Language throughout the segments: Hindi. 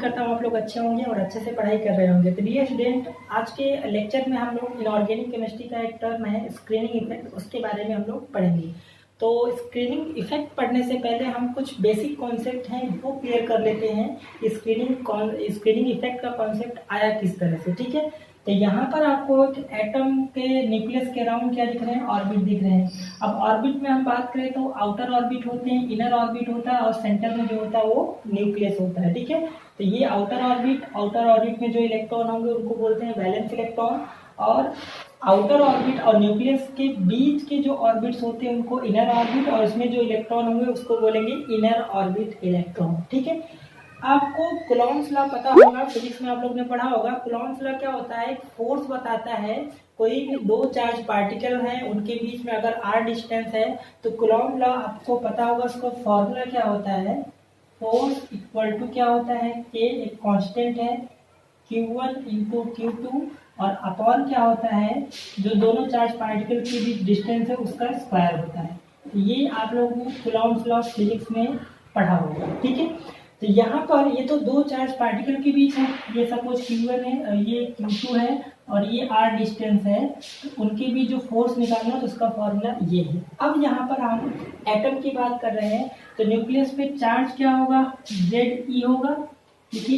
उम्मीद करता हूँ आप लोग अच्छे होंगे और अच्छे से पढ़ाई कर रहे होंगे। तो डियर स्टूडेंट, आज के लेक्चर में हम लोग इनऑर्गेनिक केमिस्ट्री का एक टर्म है स्क्रीनिंग इफेक्ट, उसके बारे में हम लोग पढ़ेंगे। तो स्क्रीनिंग इफेक्ट पढ़ने से पहले हम कुछ बेसिक कॉन्सेप्ट हैं वो क्लियर कर लेते हैं। स्क्रीनिंग इफेक्ट का कॉन्सेप्ट आया किस तरह से, ठीक है। तो यहाँ पर आपको एटम के न्यूक्लियस के अराउंड क्या दिख रहे हैं, ऑर्बिट दिख रहे हैं। अब ऑर्बिट में हम बात करें तो आउटर ऑर्बिट होते हैं, इनर ऑर्बिट होता है और सेंटर में जो होता है वो न्यूक्लियस होता है, ठीक है। तो ये आउटर ऑर्बिट में जो इलेक्ट्रॉन होंगे उनको बोलते हैं वैलेंस इलेक्ट्रॉन, और आउटर ऑर्बिट और न्यूक्लियस के बीच के जो ऑर्बिट्स होते हैं उनको इनर ऑर्बिट, और इसमें जो इलेक्ट्रॉन होंगे उसको बोलेंगे इनर ऑर्बिट इलेक्ट्रॉन, ठीक है। आपको कूलॉम्स लॉ पता होगा, फिजिक्स में आप लोग ने पढ़ा होगा। कूलॉम्स लॉ क्या होता है, फोर्स बताता है। कोई भी दो चार्ज पार्टिकल हैं उनके बीच में अगर r डिस्टेंस है तो कूलॉम लॉ आपको पता होगा। उसका फॉर्मूला क्या होता है, फोर्स इक्वल टू क्या होता है, k एक कांस्टेंट है, Q1 इंटू Q2, और अपॉन क्या होता है, जो दोनों चार्ज पार्टिकल के बीच डिस्टेंस है उसका स्क्वायर होता है। ये आप लोगों ने कूलॉम्स लॉ फिजिक्स में पढ़ा होगा, ठीक है। तो यहाँ पर ये तो दो चार्ज पार्टिकल के बीच है, ये सपोज Q1 है, ये Q2 है और ये r डिस्टेंस है, तो उनके बीच जो फोर्स निकालना है तो उसका फॉर्मूला ये है। अब यहाँ पर हम एटम की बात कर रहे हैं, तो न्यूक्लियस पे चार्ज क्या होगा, Ze होगा, क्योंकि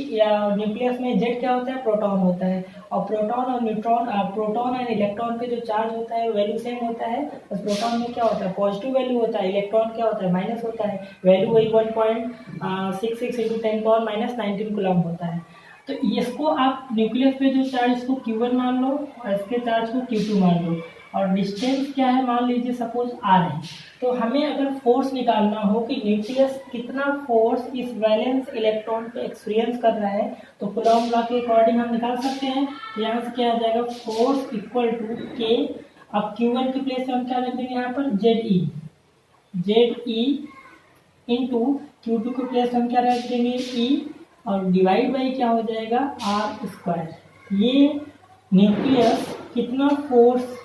न्यूक्लियस में Z क्या होता है, प्रोटॉन होता है, और प्रोटॉन और न्यूट्रॉन, प्रोटॉन एंड इलेक्ट्रॉन पे जो चार्ज होता है वैल्यू सेम होता है। बस प्रोटॉन में क्या होता है, पॉजिटिव वैल्यू होता है, इलेक्ट्रॉन क्या होता है, माइनस होता है। वैल्यू वही 1.66 इंटू 10 पावर माइनस 19 कूलम होता है। तो इसको आप न्यूक्लियस पे जो चार्ज इसको Q1 मान लो और इसके चार्ज को Q2 मान लो, और डिस्टेंस क्या है मान लीजिए सपोज r है। तो हमें अगर फोर्स निकालना हो कि न्यूक्लियस कितना फोर्स इस वैलेंस इलेक्ट्रॉन पे एक्सपीरियंस कर रहा है, तो कूलॉम लॉ के अकॉर्डिंग हम निकाल सकते हैं। यहाँ से क्या आ जाएगा, फोर्स इक्वल टू k, अब Q1 की प्लेस में हम क्या रख देंगे यहाँ पर, Ze इंटू Q2 की प्लेस हम क्या रख देंगे, E, और डिवाइड बाई क्या हो जाएगा, r स्क्वायर। ये न्यूक्लियस कितना फोर्स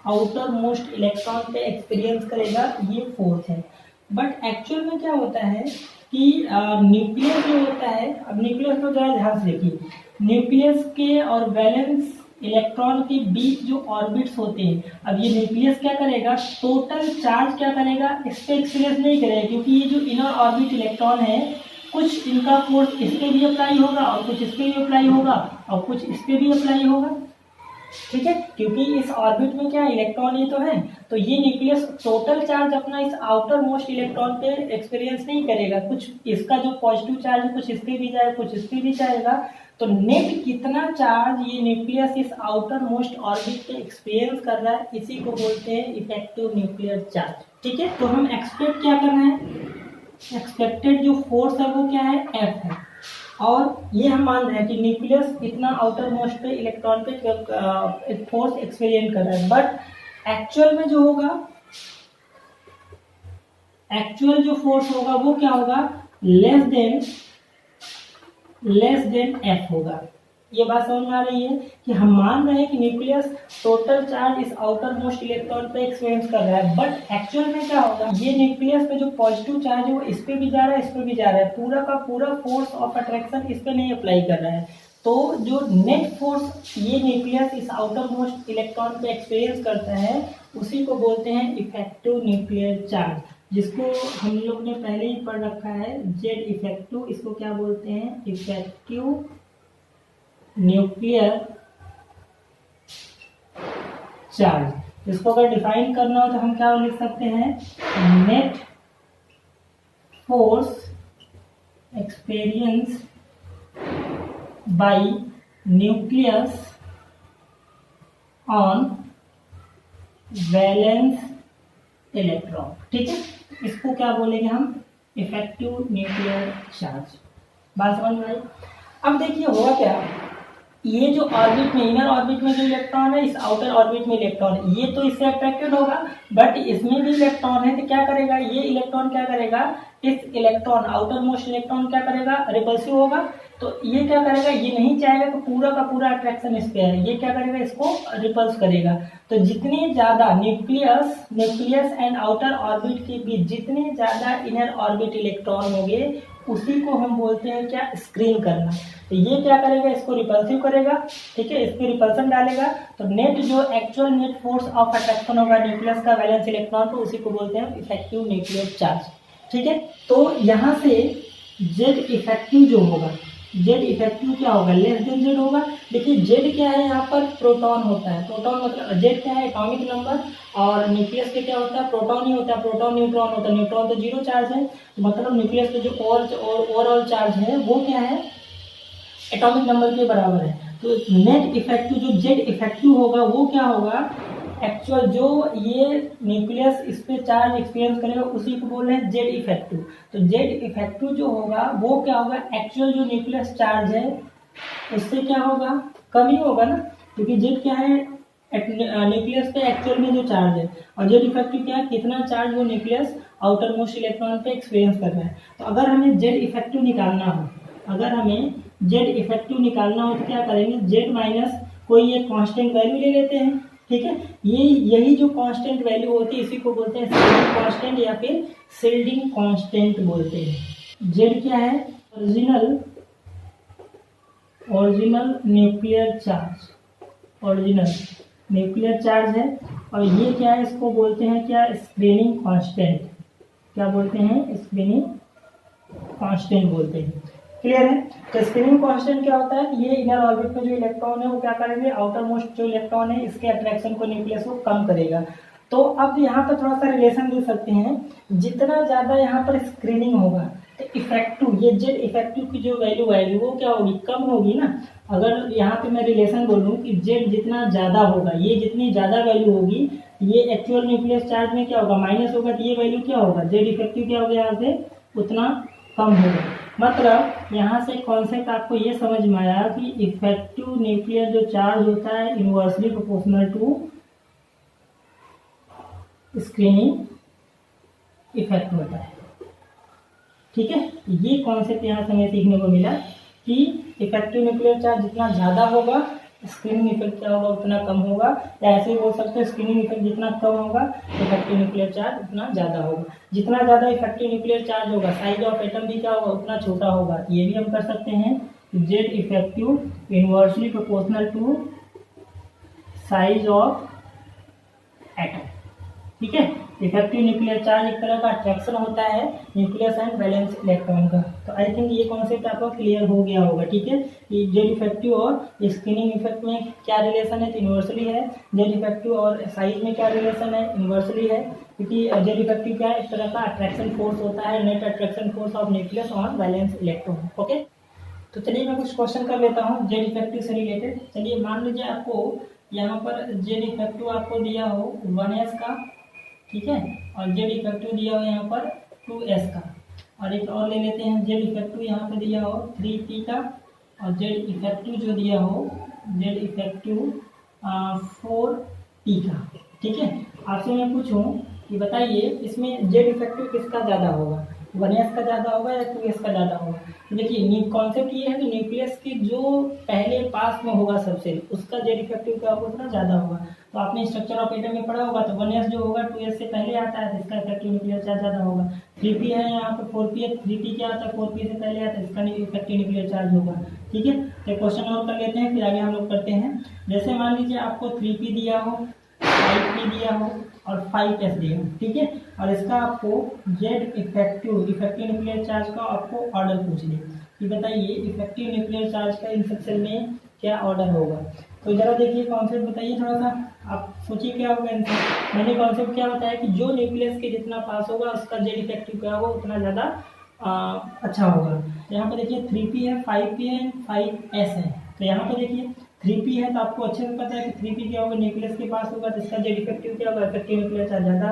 आउटर मोस्ट इलेक्ट्रॉन पे एक्सपीरियंस करेगा, ये फोर्स है। बट एक्चुअल में क्या होता है कि न्यूक्लियस जो होता है, अब न्यूक्लियस को जरा ध्यान से देखिए, न्यूक्लियस के और वैलेंस इलेक्ट्रॉन के बीच जो ऑर्बिट्स होते हैं, अब ये न्यूक्लियस क्या करेगा, टोटल चार्ज क्या करेगा, इस पे एक्सपीरियंस नहीं करेगा, क्योंकि ये जो इनर ऑर्बिट इलेक्ट्रॉन है कुछ इनका फोर्स इस पे भी अप्लाई होगा और कुछ इस पे भी अप्लाई होगा और कुछ इस पे भी अप्लाई होगा, ठीक है। क्योंकि इस ऑर्बिट में क्या इलेक्ट्रॉन ही तो है, तो ये न्यूक्लियस टोटल चार्ज अपना इस आउटर मोस्ट इलेक्ट्रॉन पे एक्सपीरियंस नहीं करेगा। कुछ इसका जो पॉजिटिव चार्ज है कुछ इस पे भी जाएगा, कुछ इस पे भी जाएगा, तो नेट कितना चार्ज ये न्यूक्लियस इस आउटर मोस्ट ऑर्बिट पे एक्सपीरियंस कर रहा है, इसी को बोलते हैं इफेक्टिव न्यूक्लियर चार्ज, ठीक है। तो हम एक्सपेक्ट क्या कर रहे हैं, एक्सपेक्टेड जो फोर्स है वो क्या है, F है, और ये हम मान रहे हैं कि न्यूक्लियस इतना आउटर मोस्ट पे इलेक्ट्रॉन पे फोर्स एक्सपीरियंस कर रहा है। बट एक्चुअल में जो होगा, एक्चुअल जो फोर्स होगा वो क्या होगा, लेस देन F होगा। ये बात समझ में आ रही है कि हम मान रहे हैं कि न्यूक्लियस टोटल चार्ज इस आउटर मोस्ट इलेक्ट्रॉन पे एक्सपीरियंस कर रहा है, बट एक्चुअल में क्या होगा, ये न्यूक्लियस पे जो पॉजिटिव चार्ज है वो इस पे भी जा रहा है, इस पे भी जा रहा है, पूरा का पूरा फोर्स ऑफ अट्रैक्शन इस पे नहीं अप्लाई कर रहा है। तो जो नेट फोर्स ये न्यूक्लियस इस आउटर मोस्ट इलेक्ट्रॉन पे एक्सपीरियंस करता है उसी को बोलते हैं इफेक्टिव न्यूक्लियर चार्ज, जिसको हम लोग ने पहले ही पढ़ रखा है, Z इफेक्टिव, इसको क्या बोलते हैं, इफेक्टिव न्यूक्लियर चार्ज। इसको अगर डिफाइन करना हो तो हम क्या लिख सकते हैं, net force experience by nucleus on valence electron, ठीक है। इसको क्या बोलेंगे हम, इफेक्टिव न्यूक्लियर चार्ज। बात समझ में आई। अब देखिए हुआ क्या, ये जो ऑर्बिट में, इनर ऑर्बिट में जो इलेक्ट्रॉन है, इस आउटर ऑर्बिट में इलेक्ट्रॉन है, ये तो इससे अट्रैक्टेड होगा, बट इसमें भी इलेक्ट्रॉन है, तो क्या करेगा, ये इलेक्ट्रॉन क्या करेगा, इस इलेक्ट्रॉन आउटर मोस्ट इलेक्ट्रॉन क्या करेगा, रिपल्सिव होगा। तो ये क्या करेगा, ये नहीं चाहेगा कि पूरा का पूरा अट्रैक्शन इस पे है, ये क्या करेगा, इसको रिपल्स करेगा। तो जितने ज्यादा न्यूक्लियस एंड आउटर ऑर्बिट के बीच जितने ज्यादा इनर ऑर्बिट इलेक्ट्रॉन होंगे उसी को हम बोलते हैं क्या, स्क्रीन करना। तो ये क्या करेगा, इसको रिपल्सिव करेगा, ठीक है, इसमें रिपल्सन डालेगा, तो नेट जो actual net force of attraction होगा न्यूक्लियस का वैलेंस इलेक्ट्रॉन को, उसी को बोलते हैं इफेक्टिव न्यूक्लियर चार्ज, ठीक है। तो यहाँ से जेड इफेक्टिव जो होगा, जेड इफेक्टिव क्या होगा, लेस देन जेड होगा। देखिए जेड क्या है, यहाँ पर प्रोटॉन होता है, प्रोटॉन मतलब जेड क्या है, एटॉमिक नंबर, और न्यूक्लियस पे क्या होता है, प्रोटॉन ही होता है, प्रोटॉन न्यूट्रॉन होता है, न्यूट्रॉन तो जीरो चार्ज है, मतलब न्यूक्लियस पे जो ओवरऑल चार्ज है वो क्या है, एटॉमिक नंबर के बराबर है। तो नेट इफेक्टिव जो जेड इफेक्टिव होगा वो क्या होगा, एक्चुअल जो ये न्यूक्लियस इस पे चार्ज एक्सपीरियंस करेगा उसी को बोल रहे हैं जेड इफेक्टिव। तो जेड इफेक्टिव जो होगा वो क्या होगा, एक्चुअल जो न्यूक्लियस चार्ज है उससे क्या होगा, कम ही होगा ना, क्योंकि जेड क्या है, न्यूक्लियस पे एक्चुअल में जो चार्ज है, और जेड इफेक्टिव क्या है, कितना चार्ज वो न्यूक्लियस आउटर मोस्ट इलेक्ट्रॉन पे एक्सपीरियंस कर रहा है। तो अगर हमें जेड इफेक्टिव निकालना हो, अगर हमें जेड इफेक्टिव निकालना हो तो क्या करेंगे, जेड माइनस कोई एक कांस्टेंट वैल्यू ले लेते हैं, ठीक है। यही जो कांस्टेंट वैल्यू होती है इसी को बोलते हैं शील्डिंग कांस्टेंट या फिर शील्डिंग कांस्टेंट बोलते हैं। जेड क्या है, original nuclear charge, original nuclear charge है, और ये क्या है, इसको बोलते हैं क्या, स्क्रीनिंग कांस्टेंट, क्या बोलते हैं, स्क्रीनिंग कांस्टेंट बोलते हैं। क्लियर है। तो स्क्रीनिंग कांस्टेंट क्या होता है, ये इनर ऑर्बिट में जो इलेक्ट्रॉन है वो क्या करेंगे, आउटर मोस्ट जो इलेक्ट्रॉन है इसके अट्रैक्शन को न्यूक्लियस को कम करेगा। तो अब यहाँ पर थोड़ा सा रिलेशन दे सकते हैं, जितना ज्यादा यहाँ पर स्क्रीनिंग होगा तो इफेक्टिव, ये जेड इफेक्टिव की जो वैल्यू आएगी वो क्या होगी, कम होगी ना। अगर यहाँ पे मैं रिलेशन बोलूँ कि जेड जितना ज्यादा होगा, ये जितनी ज्यादा वैल्यू होगी, ये एक्चुअल न्यूक्लियस चार्ज में क्या होगा, माइनस होगा, तो ये वैल्यू क्या होगा, जेड इफेक्टिव क्या होगा, यहाँ से उतना कम होगा। मतलब यहाँ से कॉन्सेप्ट आपको ये समझ में आया कि इफेक्टिव न्यूक्लियर जो चार्ज होता है inversely proportional to screening effect होता है, ठीक है। ये कॉन्सेप्ट यहाँ से हमें सीखने को मिला कि इफेक्टिव न्यूक्लियर चार्ज जितना ज़्यादा होगा स्क्रीनिंग इफेक्ट क्या होगा उतना कम होगा, या ऐसे ही बोल सकते हैं स्क्रीनिंग इफेक्ट जितना कम होगा इफेक्टिव न्यूक्लियर चार्ज उतना ज़्यादा होगा। जितना ज़्यादा इफेक्टिव न्यूक्लियर चार्ज होगा साइज ऑफ एटम भी क्या होगा, उतना छोटा होगा। ये भी हम कर सकते हैं, Z effective inversely proportional to size of atom, ठीक है। इफेक्टिव न्यूक्लियर चार्ज एक तरह का अट्रैक्शन होता है न्यूक्लियस एंड वैलेंस इलेक्ट्रॉन का। तो आई थिंक ये कॉन्सेप्ट आपको क्लियर हो गया होगा, ठीक है। कि जेड इफेक्टिव और स्क्रीनिंग इफेक्ट में क्या रिलेशन है, तो इन्वर्सली है। जेड इफेक्टिव और साइज में क्या रिलेशन है, इन्वर्सली है, क्योंकि जेड इफेक्टिव क्या है, एक तरह का अट्रैक्शन फोर्स होता है, net attraction force of nucleus on valence electron, okay. तो चलिए मैं कुछ क्वेश्चन कर लेता हूँ जेड इफेक्टिव से रिलेटेड। चलिए मान लीजिए आपको यहाँ पर जेड इफेक्टिव आपको दिया हो 1s का, ठीक है, और जेड इफेक्टिव दिया हो यहाँ पर 2s का, और एक और ले लेते हैं जेड इफेक्टिव यहाँ पे दिया हो 3p का, और जेड इफेक्टिव जो दिया हो जेड इफेक्टिव 4p का, ठीक है। आपसे मैं पूछूं कि बताइए इसमें जेड इफेक्टिव किसका ज़्यादा होगा, 1s का ज़्यादा होगा या 2s का ज़्यादा होगा। तो देखिए कॉन्सेप्ट ये है कि न्यूक्लियस के जो पहले पास में होगा सबसे, उसका जेड इफेक्टिव क्या होगा, उतना ज़्यादा होगा। तो आपने स्ट्रक्चर ऑफ एटम में पढ़ा होगा, तो 1s जो होगा 2s से पहले आता है, तो इसका इफेक्टिव न्यूक्लियर चार्ज ज़्यादा होगा। 3p है यहाँ पर 4p है, 3p क्या आता है 4p से पहले आता है, इसका इफेक्टिव न्यूक्लियर चार्ज होगा, ठीक है। तो क्वेश्चन और कर लेते हैं, फिर आगे हम लोग करते हैं। जैसे मान लीजिए आपको 3p दिया हो, 5p दिया हो और 5s दिया हो, ठीक है, और इसका आपको जेड इफेक्टिव न्यूक्लियर चार्ज का आपको ऑर्डर पूछ ले कि बताइए इफेक्टिव न्यूक्लियर चार्ज का इन सब सेल में क्या ऑर्डर होगा। तो जरा देखिए कॉन्सेप्ट बताइए, थोड़ा सा आप सोचिए क्या होगा आंसर। मैंने कॉन्सेप्ट क्या बताया कि जो न्यूक्लियस के जितना पास होगा उसका जेड इफेक्टिव क्या होगा, उतना ज़्यादा अच्छा होगा। तो यहाँ पर देखिए 3p है, 5p है, 5s है। तो यहाँ पर देखिए 3p है, तो आपको अच्छे से पता है कि 3p क्या होगा, न्यूक्लियस के पास होगा, तो इसका जेड इफेक्टिव क्या होगा, इफेक्टिव न्यूक्लियर चार्ज ज़्यादा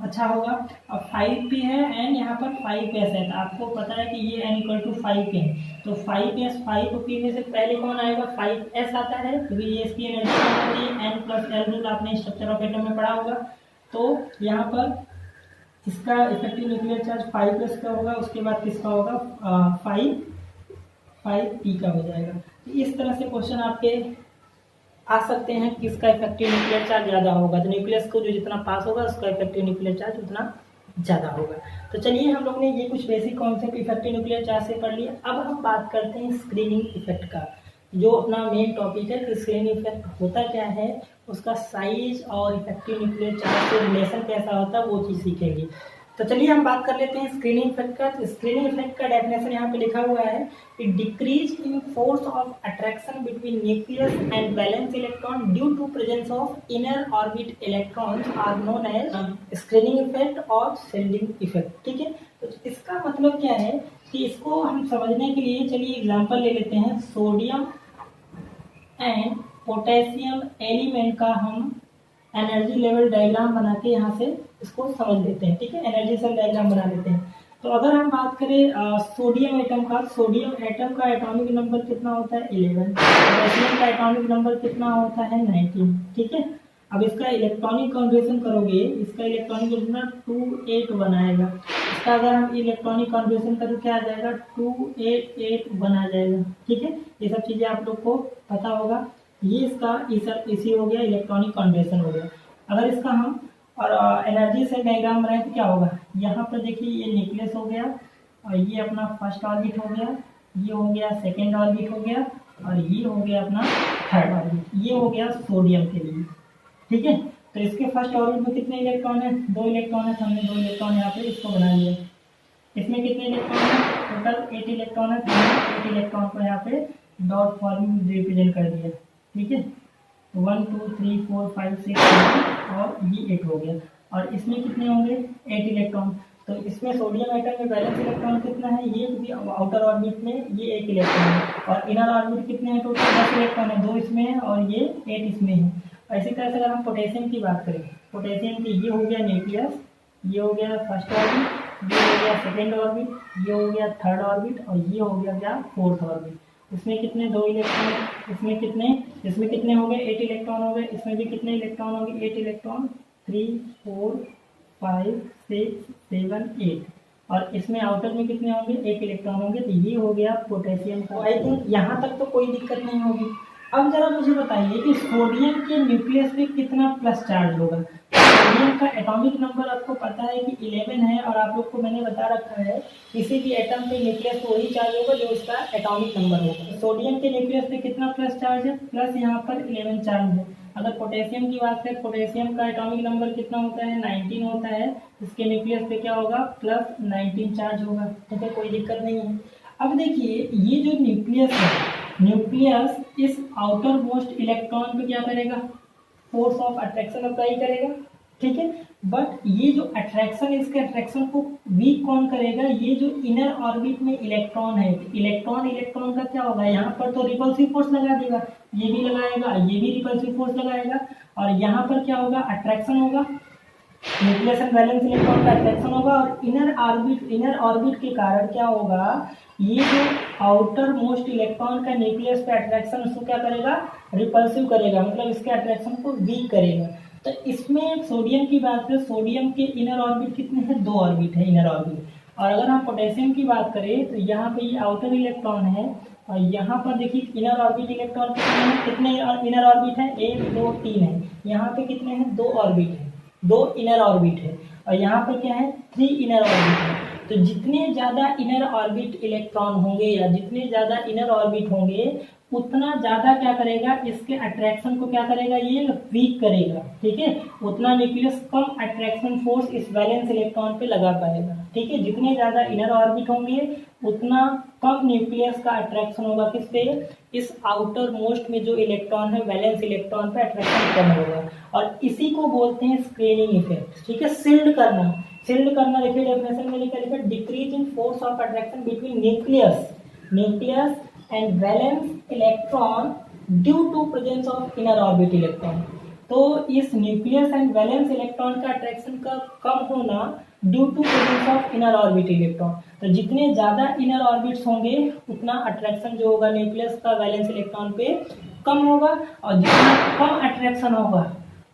अच्छा होगा। और 5p है एंड यहाँ पर 5s है, तो आपको पता है कि ये n इक्वल टू 5 है, तो 5s 5p में से पहले कौन आएगा, 5s आता है, क्योंकि ये इसकी एनर्जी होती है n प्लस एल रूल, आपने स्ट्रक्चर ऑफ एटम में पढ़ा होगा। तो यहाँ पर इसका इफेक्टिव न्यूक्लियर चार्ज 5s का होगा, उसके बाद किसका होगा 5p का हो जाएगा। तो इस तरह से क्वेश्चन आपके आ सकते हैं, किसका इफेक्टिव न्यूक्लियर चार्ज ज़्यादा होगा। तो न्यूक्लियस को जो जितना पास होगा उसका इफेक्टिव न्यूक्लियर चार्ज उतना ज़्यादा होगा। तो चलिए हम लोग ने ये कुछ basic concept effective nuclear charge से पढ़ लिया। अब हम बात करते हैं स्क्रीनिंग इफेक्ट का, जो अपना मेन टॉपिक है कि स्क्रीनिंग इफेक्ट होता क्या है, उसका साइज और इफेक्टिव न्यूक्लियर चार्ज से रिलेशन कैसा होता है वो चीज़ सीखेंगे। तो चलिए हम बात कर लेते हैं स्क्रीनिंग इफेक्ट का। तो स्क्रीनिंग इफेक्ट का डेफिनेशन यहाँ पे लिखा हुआ है कि decrease in force of attraction between nucleus and valence electron due to presence of inner orbit electrons are known as screening effect और शील्डिंग इफेक्ट। ठीक है, तो इसका मतलब क्या है कि इसको हम समझने के लिए चलिए एग्जाम्पल ले लेते हैं। सोडियम एंड पोटेशियम एलिमेंट का हम एनर्जी लेवल डायग्राम बना के यहाँ से इसको समझ लेते हैं। ठीक है, एनर्जी सेल डायग्राम बना लेते हैं। तो अगर हम बात करें सोडियम एटम का, सोडियम एटम का एटॉमिक नंबर कितना होता है 11, पोटेशियम का एटॉमिक नंबर कितना होता है 19। ठीक है, अब इसका इलेक्ट्रॉनिक कॉन्फिगरेशन करोगे, इसका इलेक्ट्रॉनिक कॉन्फिगरेशन 281 आएगा। इसका अगर हम इलेक्ट्रॉनिक कॉन्फिगरेशन करें क्या आ जाएगा 288 आ जाएगा। ठीक है, ये सब चीज़ें आप लोग को पता होगा। ये इसका इसी हो गया, इलेक्ट्रॉनिक कॉन्फिगरेशन हो गया। अगर इसका हम और एनर्जी सेल डायग्राम बनाए तो क्या होगा, यहाँ पर देखिए ये न्यूक्लियस हो गया और ये अपना फर्स्ट ऑर्बिट हो गया, ये हो गया सेकेंड ऑर्बिट हो गया और ये हो गया अपना थर्ड ऑर्बिट। ये हो गया सोडियम के लिए। ठीक है, तो इसके फर्स्ट ऑर्बिट में कितने इलेक्ट्रॉन है 2 इलेक्ट्रॉन है, तो हमने 2 इलेक्ट्रॉन यहाँ पे इसको बना लिया। इसमें कितने इलेक्ट्रॉन है टोटल 8 इलेक्ट्रॉन है, तो हमने 8 इलेक्ट्रॉन को यहाँ पे डॉट फॉर्म में रिप्रेजेंट कर दिया। ठीक है, 1 2 3 4 5 6 7 और ये 8 हो गया। और इसमें कितने होंगे 8 इलेक्ट्रॉन। तो इसमें सोडियम एटम में बैलेंस इलेक्ट्रॉन कितना है, ये भी आउटर ऑर्बिट में ये 1 इलेक्ट्रॉन है और इनर ऑर्बिट कितने हैं टोटल 10 इलेक्ट्रॉन है, 2 इसमें है और ये 8 इसमें है। इसी तरह से अगर हम पोटेशियम की बात करें, पोटेशियम की ये हो गया न्यूक्लियस, ये हो गया फर्स्ट ऑर्बिट, ये हो गया सेकेंड ऑर्बिट, ये हो गया थर्ड ऑर्बिट और ये हो गया क्या फोर्थ ऑर्बिट। इसमें कितने 2 इलेक्ट्रॉन, इसमें कितने हो गए 8 इलेक्ट्रॉन हो गए, इसमें भी कितने इलेक्ट्रॉन हो गए 8 इलेक्ट्रॉन 3 4 5 6 7 8 और इसमें आउटर में कितने होंगे 1 इलेक्ट्रॉन होंगे। तो ये हो गया पोटेशियम का। आई थिंक यहाँ तक तो कोई दिक्कत नहीं होगी। अब जरा मुझे बताइए कि सोडियम के न्यूक्लियस पे कितना प्लस चार्ज होगा। सोडियम का एटॉमिक नंबर आपको पता है कि 11 है और आप लोग को मैंने बता रखा है किसी भी एटम पे न्यूक्लियस वही चार्ज होगा जो उसका एटॉमिक नंबर होगा। सोडियम के न्यूक्लियस पे कितना प्लस चार्ज है, प्लस यहाँ पर 11 चार्ज है। अगर पोटेशियम की बात करें, पोटेशियम का एटॉमिक नंबर कितना होता है 19 होता है, इसके न्यूक्लियस पे क्या होगा प्लस 19 चार्ज होगा। ठीक है, कोई दिक्कत नहीं है। अब देखिए ये जो न्यूक्लियस है, न्यूक्लियस इस आउटर मोस्ट इलेक्ट्रॉन पे क्या करेगा फोर्स ऑफ अट्रैक्शन अप्लाई करेगा। ठीक है, बट ये जो अट्रैक्शन इसके अट्रैक्शन को वीक कौन करेगा, ये जो इनर ऑर्बिट में इलेक्ट्रॉन है, इलेक्ट्रॉन का क्या होगा यहाँ पर तो रिपल्सिव फोर्स लगा देगा, ये भी लगाएगा, ये भी रिपल्सिव फोर्स लगाएगा और यहाँ पर क्या होगा अट्रैक्शन होगा, न्यूक्लियस एंड वैलेंस इलेक्ट्रॉन का अट्रैक्शन होगा और इनर ऑर्बिट के कारण क्या होगा, ये जो आउटर मोस्ट इलेक्ट्रॉन का न्यूक्लियस पे अट्रैक्शन उसको क्या करेगा रिपल्सिव करेगा, मतलब इसके अट्रैक्शन को वीक करेगा। तो इसमें सोडियम की बात करें, सोडियम के इनर ऑर्बिट कितने हैं 2 ऑर्बिट है इनर ऑर्बिट। और अगर हम पोटेशियम की बात करें तो यहाँ पे ये आउटर इलेक्ट्रॉन है और यहाँ पर देखिए इनर ऑर्बिट इलेक्ट्रॉन कितने इनर ऑर्बिट है 1 2 3 है, यहाँ पे कितने हैं 2 ऑर्बिट है, 2 इनर ऑर्बिट है और यहाँ पर क्या है 3 इनर ऑर्बिट है। तो जितने ज़्यादा इनर ऑर्बिट इलेक्ट्रॉन होंगे या जितने ज़्यादा इनर ऑर्बिट होंगे उतना ज़्यादा क्या करेगा इसके अट्रैक्शन को क्या करेगा ये वीक करेगा। ठीक है, उतना न्यूक्लियस कम अट्रैक्शन फोर्स इस वैलेंस इलेक्ट्रॉन पे लगा पाएगा। ठीक है, जितने ज़्यादा इनर ऑर्बिट होंगे उतना कम न्यूक्लियस का अट्रैक्शन होगा किस पे, इस आउटर मोस्ट में जो इलेक्ट्रॉन है वैलेंस इलेक्ट्रॉन पे अट्रैक्शन कम होगा और इसी को बोलते हैं स्क्रीनिंग इफेक्ट। ठीक है, सील्ड करना देखिए डेफिनेशन में लिखा decrease in force of attraction between nucleus and valence electron due to presence of inner orbit electron. तो इस न्यूक्लियस एंड वैलेंस इलेक्ट्रॉन का अट्रैक्शन का कम होना due to presence of inner orbit electron. तो जितने ज़्यादा इनर ऑर्बिट्स होंगे उतना अट्रैक्शन जो होगा न्यूक्लियस का वैलेंस इलेक्ट्रॉन पे कम होगा और जितना कम अट्रैक्शन होगा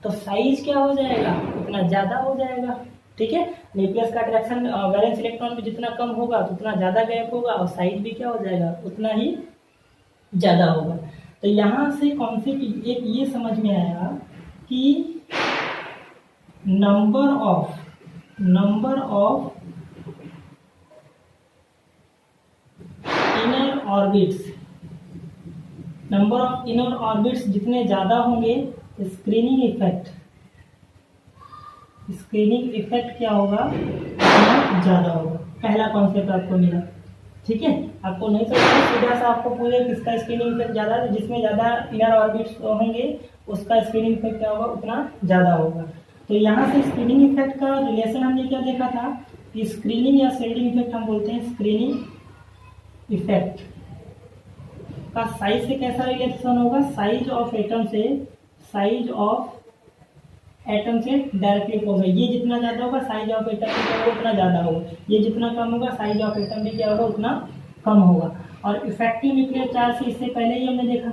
तो साइज क्या हो जाएगा उतना ज़्यादा हो जाएगा। ठीक है, न्यूक्लियस का अट्रैक्शन वैलेंस इलेक्ट्रॉन पे जितना कम होगा तो उतना ज़्यादा गैप होगा और साइज भी क्या हो जाएगा उतना ही ज़्यादा होगा। तो यहाँ से कॉन्सेप्ट एक ये समझ में आया कि number of number of inner orbits, number of inner orbits जितने ज़्यादा होंगे, स्क्रीनिंग इफेक्ट क्या होगा, उतना ज़्यादा होगा। पहला कॉन्सेप्ट आपको मिला, ठीक है। आपको नहीं समझना, सीधा सा आपको पूरे किसका स्क्रीनिंग इफेक्ट ज़्यादा है, जिसमें ज़्यादा इनर ऑर्बिट्स होंगे उसका स्क्रीनिंग इफेक्ट क्या होगा, उतना ज़्यादा होगा। तो यहाँ से स्क्रीनिंग इफेक्ट का रिलेशन हमने क्या देखा था कि स्क्रीनिंग या शेडिंग इफेक्ट हम बोलते हैं, स्क्रीनिंग इफेक्ट का साइज से कैसा रिलेशन होगा, साइज ऑफ एटम से डायरेक्टली होगा। ये जितना ज़्यादा होगा साइज ऑफ एटम भी क्या होगा, उतना ज़्यादा होगा। ये जितना कम होगा साइज ऑफ एटम भी क्या होगा, उतना कम होगा। और इफेक्टिव न्यूक्लियर चार्ज से इससे पहले ही हमने देखा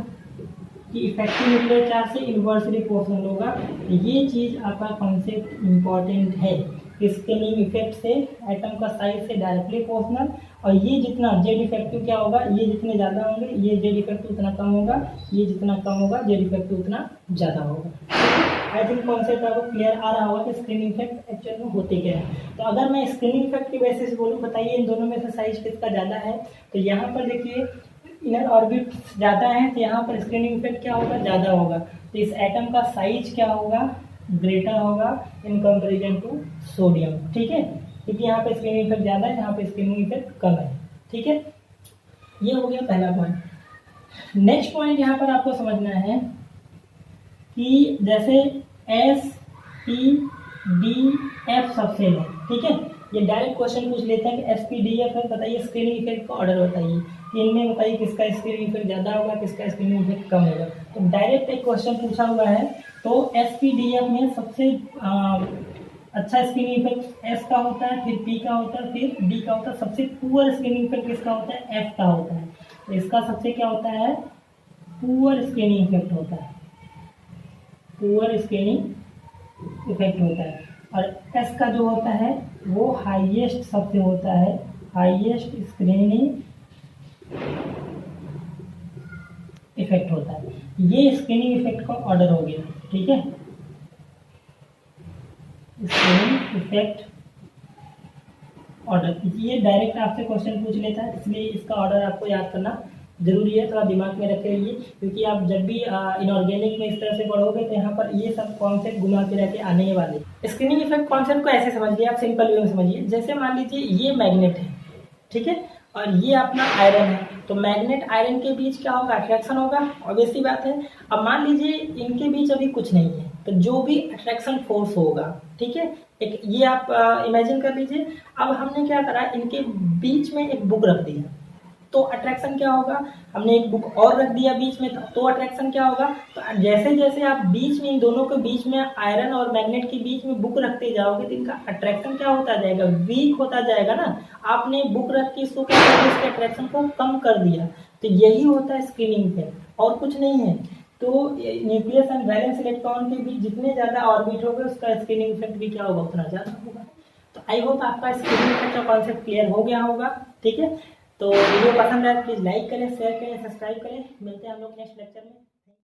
कि इफेक्टिव न्यूक्लियर चार्ज से इन्वर्सली प्रोपोर्शनल होगा। ये चीज़ आपका कॉन्सेप्ट इम्पॉर्टेंट है। स्क्रीनिंग इफेक्ट से एटम का साइज से डायरेक्टली प्रोपोर्शनल, और ये जितना जेड इफेक्टिव क्या होगा, ये जितने ज़्यादा होंगे ये जेड इफेक्टिव उतना कम होगा, ये जितना कम होगा जेड इफेक्टिव उतना ज़्यादा होगा। आई थिंक कॉन्सेप्ट आपको क्लियर आ रहा होगा कि स्क्रीनिंग इफेक्ट एक्चुअल में होते क्या है। तो अगर मैं स्क्रीनिंग इफेक्ट की बेसिस से बोलूँ, बताइए इन दोनों में से साइज किसका ज़्यादा है, तो यहाँ पर देखिए इनर ऑर्बिट ज़्यादा है, तो यहाँ पर स्क्रीनिंग इफेक्ट क्या होगा, ज़्यादा होगा। तो इस एटम का साइज क्या होगा, ग्रेटर होगा इन कंपेरिजन टू सोडियम, ठीक है, क्योंकि यहाँ पे स्क्रीनिंग इफेक्ट ज़्यादा है, यहाँ पे स्क्रीनिंग इफेक्ट कम है, ठीक है। ये हो गया पहला पॉइंट। नेक्स्ट पॉइंट यहाँ पर आपको समझना है कि जैसे S P D F subshell है, ठीक है। ये डायरेक्ट क्वेश्चन पूछ लेते हैं कि एस पी डी एफ है, बताइए स्क्रीनिंग इफेक्ट का ऑर्डर बताइए, इनमें बताइए किसका स्क्रीनिंग इफेक्ट ज़्यादा होगा, किसका स्क्रीनिंग इफेक्ट कम होगा। तो डायरेक्ट एक क्वेश्चन पूछा हुआ है, तो एस पी डी एफ में सबसे अच्छा स्क्रीनिंग इफेक्ट एस का होता है, फिर पी का होता है, फिर डी का होता है। सबसे पुअर स्क्रीनिंग इफेक्ट किसका होता है, एफ का होता है। तो इसका सबसे क्या होता है, पुअर स्क्रीनिंग इफेक्ट होता है, पुअर स्क्रीनिंग इफेक्ट होता है। और एस का जो होता है वो हाईएस्ट सबसे होता है, हाईएस्ट स्क्रीनिंग इफेक्ट होता है। ये स्क्रीनिंग इफेक्ट का ऑर्डर हो गया, ठीक है। स्क्रीनिंग इफेक्ट ऑर्डर, ये डायरेक्ट आपसे क्वेश्चन पूछ लेता है, इसलिए इसका ऑर्डर आपको याद करना जरूरी है, थोड़ा दिमाग में रखे रहिए, क्योंकि आप जब भी इनऑर्गेनिक में इस तरह से पढ़ोगे तो यहाँ पर ये सब कॉन्सेप्ट घुमा के रखे आने वाले। स्क्रीनिंग इफेक्ट कॉन्सेप्ट को ऐसे समझिए, आप सिंपल वे में समझिए। जैसे मान लीजिए ये मैग्नेट है, ठीक है, और ये अपना आयरन है, तो मैग्नेट आयरन के बीच क्या होगा, अट्रैक्शन होगा, ऑब्वियस सी बात है। अब मान लीजिए इनके बीच अभी कुछ नहीं है, तो जो भी अट्रैक्शन फोर्स होगा, ठीक है, एक ये आप इमेजिन कर लीजिए। अब हमने क्या करा, इनके बीच में एक बुक रख दिया, तो अट्रैक्शन क्या होगा, हमने एक बुक और रख दिया बीच में, तो अट्रैक्शन क्या होगा। तो जैसे जैसे आप बीच में इन दोनों के बीच में आयरन और मैग्नेट के बीच में बुक रखते जाओगे, तो इनका अट्रैक्शन क्या होता जाएगा, वीक होता जाएगा ना। आपने बुक रख के इसको क्या कर दिया, इसके अट्रैक्शन को कम कर दिया। तो यही होता है स्क्रीनिंग इफेक्ट, और कुछ नहीं है। तो न्यूक्लियस एंड वैलेंस इलेक्ट्रॉन के बीच जितने ज़्यादा ऑर्बिट होगा उसका स्क्रीनिंग इफेक्ट भी क्या होगा, उतना ज़्यादा होगा। तो आई होप आपका स्क्रीनिंग इफेक्ट का कॉन्सेप्ट क्लियर हो गया होगा, ठीक है। तो वीडियो पसंद आए प्लीज़ लाइक करें, शेयर करें, सब्सक्राइब करें। मिलते हैं हम लोग नेक्स्ट लेक्चर में।